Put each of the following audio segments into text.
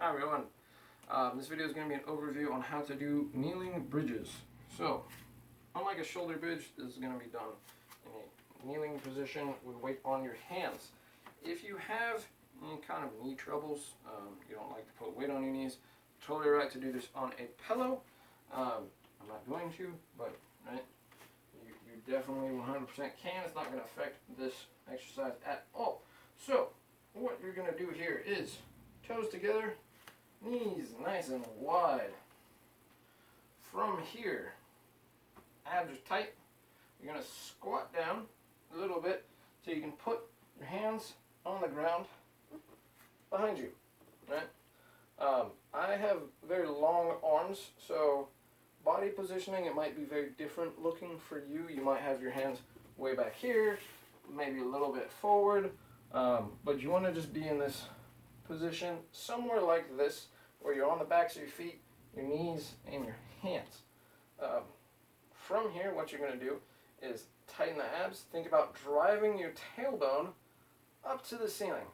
Hi everyone. This video is going to be an overview on how to do kneeling bridges. So, unlike a shoulder bridge, this is going to be done in a kneeling position with weight on your hands. If you have any kind of knee troubles, you don't like to put weight on your knees, totally right to do this on a pillow. I'm not going to, but right, you definitely 100% can. It's not going to affect this exercise at all. So, what you're going to do here is toes together, knees nice and wide. From here, abs are tight. You're going to squat down a little bit so you can put your hands on the ground behind you. Right? I have very long arms, so body positioning, it might be very different looking for you. You might have your hands way back here, maybe a little bit forward, but you want to just be in this position somewhere like this, where you're on the backs of your feet, your knees, and your hands. From here, what you're going to do is tighten the abs. Think about driving your tailbone up to the ceiling.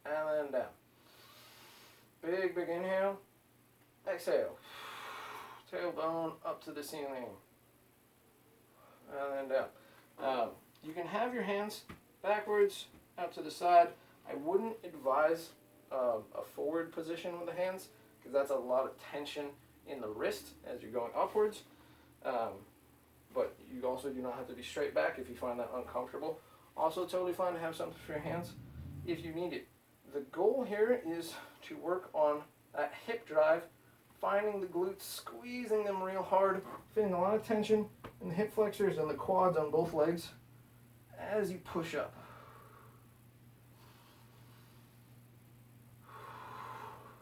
And then down. Big inhale. Exhale. Tailbone up to the ceiling. And then down. You can have your hands backwards, out to the side. I wouldn't advise a forward position with the hands, because that's a lot of tension in the wrist as you're going upwards. But you also do not have to be straight back if you find that uncomfortable. Also totally fine to have something for your hands if you need it. The goal here is to work on that hip drive, finding the glutes, squeezing them real hard, feeling a lot of tension in the hip flexors and the quads on both legs as you push up.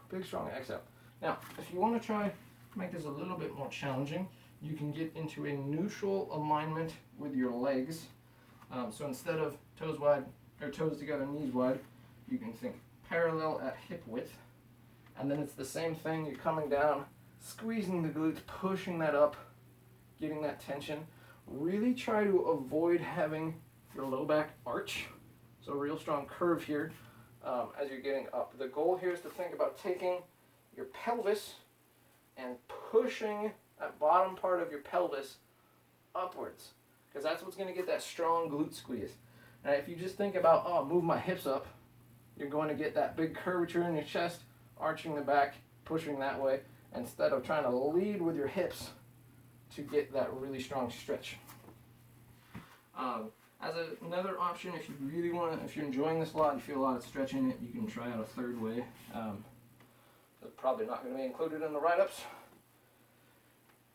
Big strong exhale. Now, if you want to try to make this a little bit more challenging, you can get into a neutral alignment with your legs. So instead of toes wide or toes together, knees wide, you can think parallel at hip width. And then it's the same thing. You're coming down, squeezing the glutes, pushing that up, getting that tension. Really try to avoid having your low back arch. So a real strong curve here. As you're getting up. The goal here is to think about taking your pelvis and pushing that bottom part of your pelvis upwards, because that's what's going to get that strong glute squeeze. Now, if you just think about, oh, move my hips up, you're going to get that big curvature in your chest, arching the back, pushing that way, instead of trying to lead with your hips to get that really strong stretch. As another option, if you really want to, if you're enjoying this a lot, you feel a lot of stretch in it, you can try out a third way. That's probably not going to be included in the write-ups.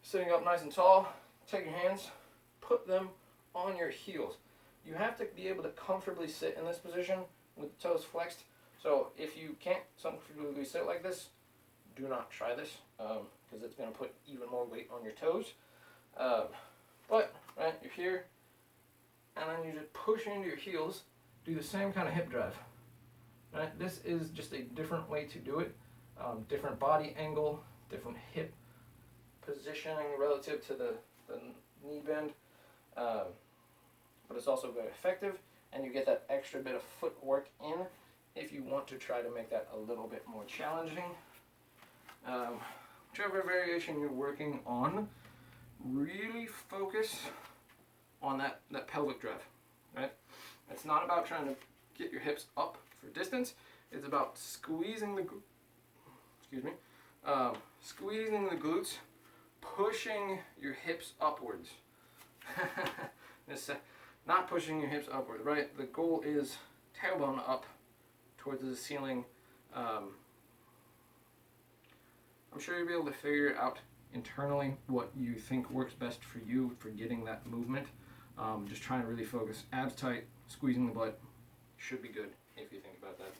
Sitting up nice and tall, take your hands, put them on your heels. You have to be able to comfortably sit in this position with the toes flexed. So if you can't comfortably sit like this, do not try this, because it's going to put even more weight on your toes. But right, you're here, and then you just push into your heels, do the same kind of hip drive. Right? This is just a different way to do it. Different body angle, different hip positioning relative to the knee bend. But it's also very effective, and you get that extra bit of footwork in if you want to try to make that a little bit more challenging. Whichever variation you're working on, really focus on that pelvic drive, right? It's not about trying to get your hips up for distance. It's about squeezing the squeezing the glutes, pushing your hips upwards. Not pushing your hips upwards, right? The goal is tailbone up towards the ceiling. I'm sure you'll be able to figure out internally what you think works best for you for getting that movement. Just trying to really focus. Abs tight, squeezing the butt should be good if you think about that.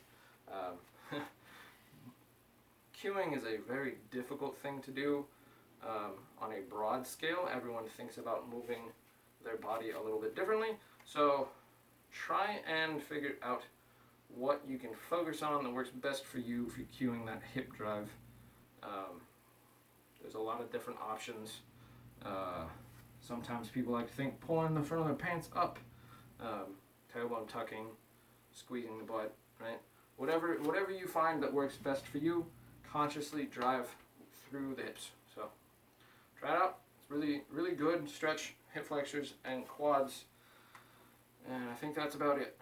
Cueing is a very difficult thing to do on a broad scale. Everyone thinks about moving their body a little bit differently. So try and figure out what you can focus on that works best for you if you're cueing that hip drive. There's a lot of different options. Sometimes people like to think pulling the front of their pants up, tailbone tucking, squeezing the butt, right? whatever you find that works best for you, consciously drive through the hips. So try it out. It's really good. Stretch hip flexors and quads, and I think that's about it.